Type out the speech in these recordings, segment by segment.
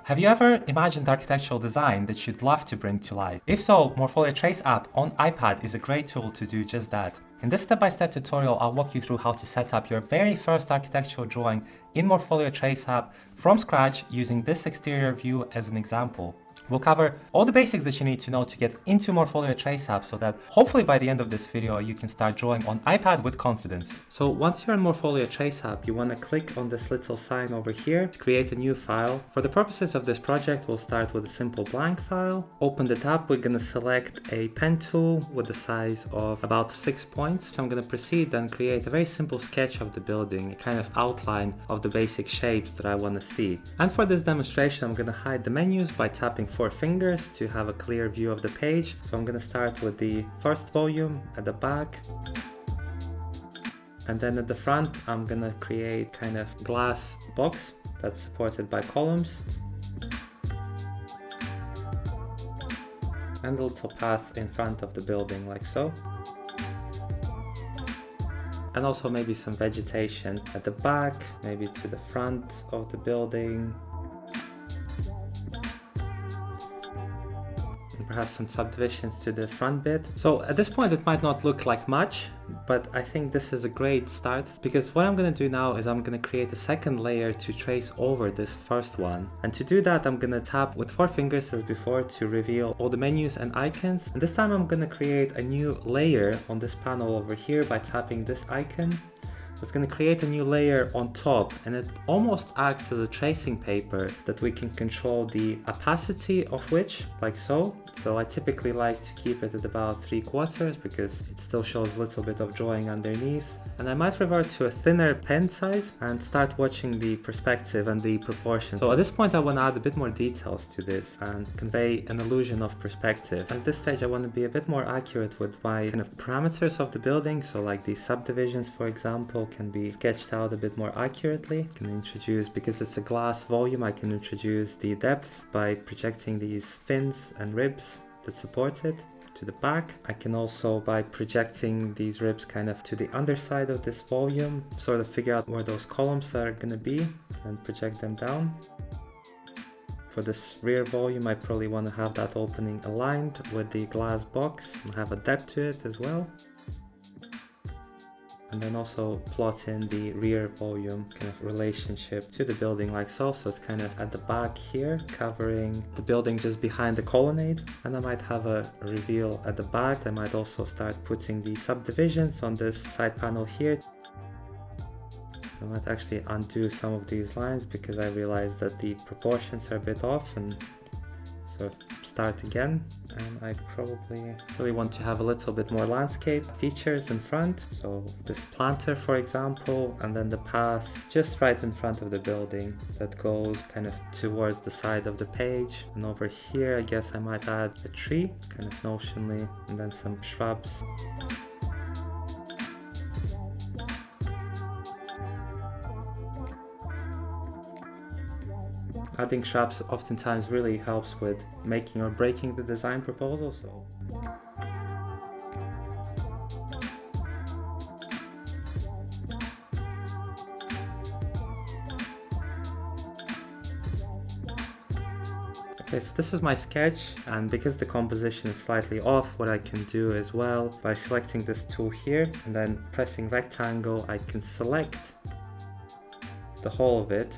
Have you ever imagined architectural design that you'd love to bring to life? If so, Morpholio Trace app on iPad is a great tool to do just that. In this step-by-step tutorial, I'll walk you through how to set up your very first architectural drawing in Morpholio Trace app from scratch using this exterior view as an example. We'll cover all the basics that you need to know to get into Morpholio Trace app so that hopefully by the end of this video you can start drawing on iPad with confidence. So once you're in Morpholio Trace app, you want to click on this little sign over here to create a new file. For the purposes of this project, we'll start with a simple blank file. Open the tab, we're going to select a pen tool with the size of about 6 points. So I'm going to proceed and create a very simple sketch of the building, a kind of outline of the basic shapes that I want to see. And for this demonstration, I'm going to hide the menus by tapping 4 fingers to have a clear view of the page. So I'm going to start with the first volume at the back. And then at the front, I'm going to create kind of glass box that's supported by columns. And a little path in front of the building like so. And also maybe some vegetation at the back, maybe to the front of the building. Perhaps some subdivisions to the front bit. So at this point it might not look like much, but I think this is a great start, because what I'm going to do now is I'm going to create a second layer to trace over this first one. And to do that, I'm going to tap with 4 fingers as before to reveal all the menus and icons. And this time I'm going to create a new layer on this panel over here by tapping this icon. It's going to create a new layer on top, and it almost acts as a tracing paper that we can control the opacity of which, like so. So I typically like to keep it at about 3/4 because it still shows a little bit of drawing underneath. And I might revert to a thinner pen size and start watching the perspective and the proportions. So at this point I want to add a bit more details to this and convey an illusion of perspective. At this stage I want to be a bit more accurate with my kind of parameters of the building. So like the subdivisions, for example, can be sketched out a bit more accurately. I can introduce, because it's a glass volume, I can introduce the depth by projecting these fins and ribs that support it to the back. I can also, by projecting these ribs kind of to the underside of this volume, sort of figure out where those columns are going to be and project them down. For this rear volume, I probably want to have that opening aligned with the glass box and have a depth to it as well. And then also plot in the rear volume kind of relationship to the building like so. So it's kind of at the back here, covering the building just behind the colonnade. And I might have a reveal at the back. I might also start putting the subdivisions on this side panel here. I might actually undo some of these lines because I realized that the proportions are a bit off, and sort of start again. And I probably really want to have a little bit more landscape features in front. So this planter, for example, and then the path just right in front of the building that goes kind of towards the side of the page. And over here, I guess I might add a tree, kind of notionally, and then some shrubs. Adding shrubs oftentimes really helps with making or breaking the design proposal. Okay, so this is my sketch, and because the composition is slightly off, what I can do as well, by selecting this tool here and then pressing rectangle, I can select the whole of it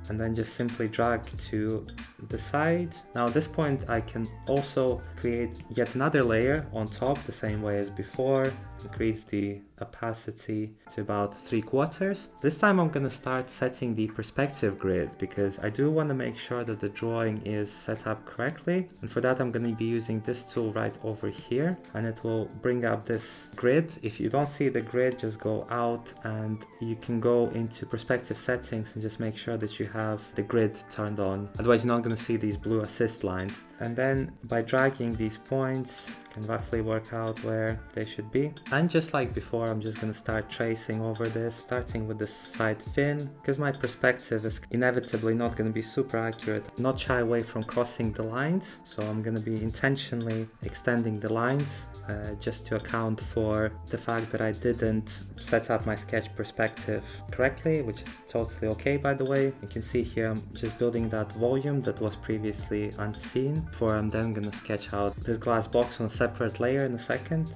and then just simply drag to the side. Now at this point I can also create yet another layer on top the same way as before, increase the opacity to about 3/4. This time I'm going to start setting the perspective grid because I do want to make sure that the drawing is set up correctly, and for that I'm going to be using this tool right over here, and it will bring up this grid. If you don't see the grid, just go out and you can go into perspective settings and just make sure that you have the grid turned on, otherwise you're not going to see these blue assist lines. And then by dragging these points can roughly work out where they should be. And just like before, I'm just going to start tracing over this, starting with the side fin, because my perspective is inevitably not going to be super accurate. Not shy away from crossing the lines, so I'm going to be intentionally extending the lines just to account for the fact that I didn't set up my sketch perspective correctly, which is totally okay, by the way. You can see here I'm just building that volume that was previously unseen before I'm then going to sketch out this glass box on a separate layer in a second.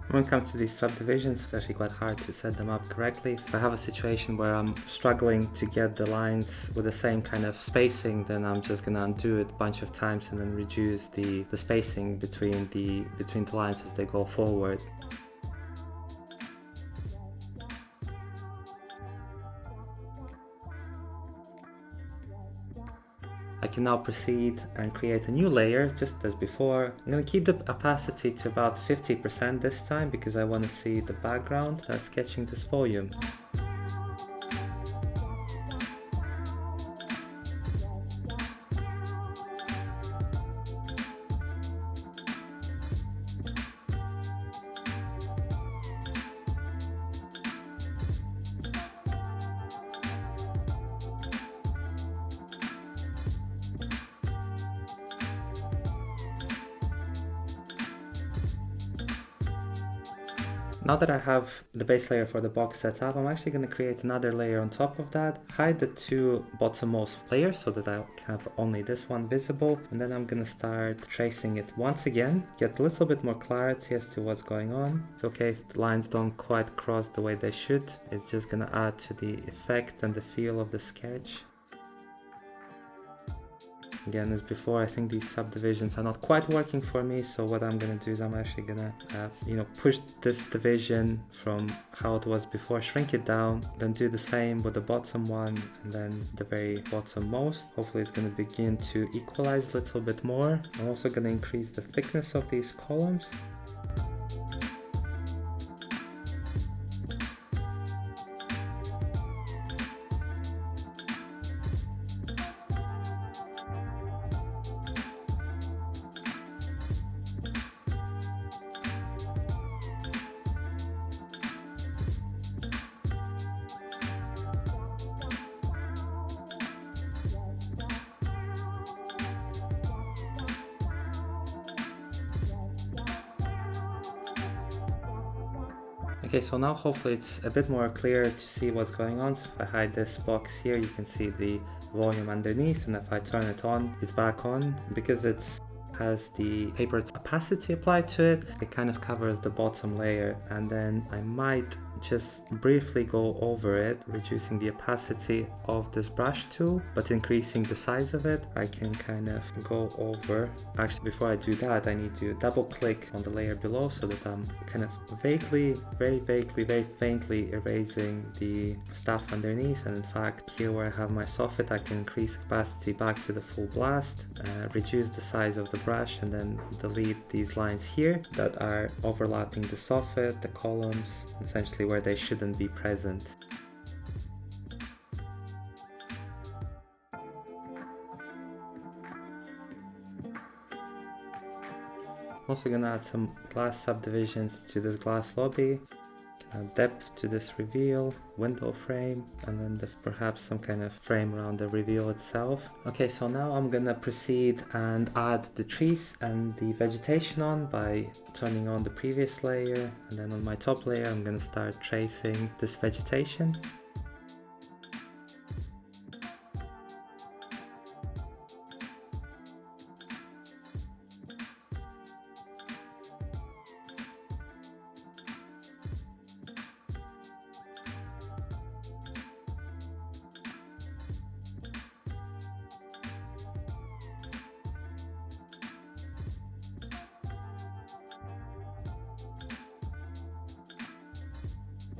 When it comes to these subdivisions, it's actually quite hard to set them up correctly. So if I have a situation where I'm struggling to get the lines with the same kind of spacing, then I'm just gonna undo it a bunch of times and then reduce the spacing between the lines as they go forward. I can now proceed and create a new layer just as before. I'm going to keep the opacity to about 50% this time because I want to see the background sketching this volume. Now that I have the base layer for the box set up, I'm actually going to create another layer on top of that, hide the two bottommost layers so that I have only this one visible, and then I'm going to start tracing it once again, get a little bit more clarity as to what's going on. It's okay if the lines don't quite cross the way they should, it's just going to add to the effect and the feel of the sketch. Again, as before, I think these subdivisions are not quite working for me, so what I'm going to do is I'm actually going to push this division from how it was before, shrink it down, then do the same with the bottom one and then the very bottommost. Hopefully it's going to begin to equalize a little bit more. I'm also going to increase the thickness of these columns. Okay, so now hopefully it's a bit more clear to see what's going on. So if I hide this box here, you can see the volume underneath, and if I turn it on, it's back on. Because it has the paper's opacity applied to it, it kind of covers the bottom layer, and then I might just briefly go over it, reducing the opacity of this brush tool, but increasing the size of it. I can kind of go over. Actually, before I do that, I need to double click on the layer below so that I'm kind of vaguely, very faintly erasing the stuff underneath. And in fact, here where I have my soffit, I can increase opacity back to the full blast, reduce the size of the brush, and then delete these lines here that are overlapping the soffit, the columns, essentially where they shouldn't be present. I'm also going to add some glass subdivisions to this glass lobby, depth to this reveal, window frame, and then perhaps some kind of frame around the reveal itself. Okay, so now I'm gonna proceed and add the trees and the vegetation on by turning on the previous layer, and then on my top layer I'm gonna start tracing this vegetation.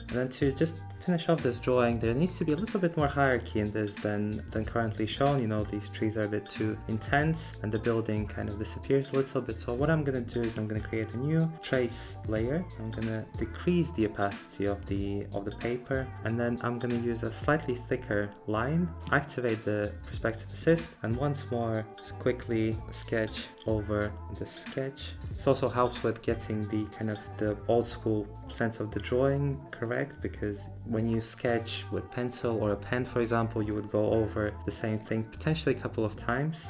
And then to just finish off this drawing, there needs to be a little bit more hierarchy in this than currently shown. You know, these trees are a bit too intense and the building kind of disappears a little bit. So what I'm going to do is I'm going to create a new trace layer. I'm going to decrease the opacity of the paper, and then I'm going to use a slightly thicker line, activate the perspective assist, and once more just quickly sketch over the sketch. This also helps with getting the kind of the old school sense of the drawing correct, because when you sketch with pencil or a pen, for example, you would go over the same thing potentially a couple of times.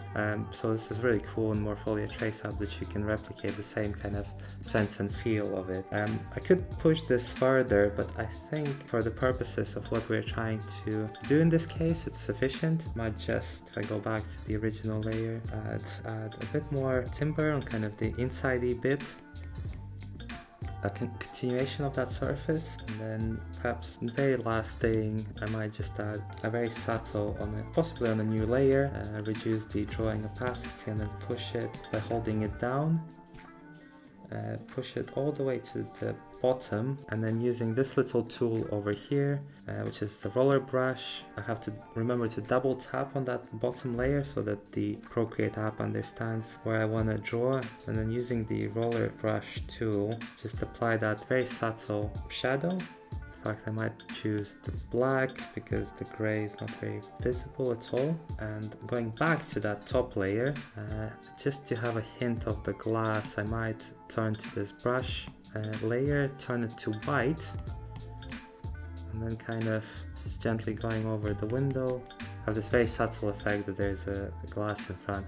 So this is really cool in Morpholio Trace App that you can replicate the same kind of sense and feel of it. I could push this further, but I think for the purposes of what we're trying to do in this case, it's sufficient. Might just, if I go back to the original layer, add a bit more timber on kind of the inside-y bit, a continuation of that surface, and then perhaps the very last thing I might just add a very subtle possibly on a new layer, reduce the drawing opacity and then push it by holding it down, push it all the way to the bottom, and then using this little tool over here, which is the roller brush. I have to remember to double tap on that bottom layer so that the Procreate app understands where I want to draw, and then using the roller brush tool, just apply that very subtle shadow. In fact, I might choose the black because the gray is not very visible at all. And going back to that top layer, just to have a hint of the glass, I might turn to this brush layer, turn it to white, and then kind of gently going over the window, have this very subtle effect that there's a glass in front.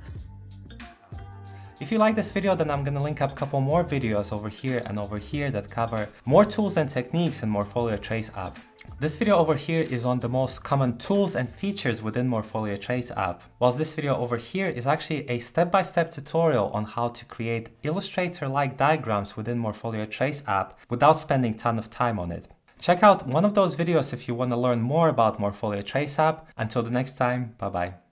If you like this video, then I'm gonna link up a couple more videos over here and over here that cover more tools and techniques in Morpholio Trace app. This video over here is on the most common tools and features within Morpholio Trace app, whilst this video over here is actually a step-by-step tutorial on how to create Illustrator-like diagrams within Morpholio Trace app without spending a ton of time on it. Check out one of those videos if you want to learn more about Morpholio Trace app. Until the next time, bye bye.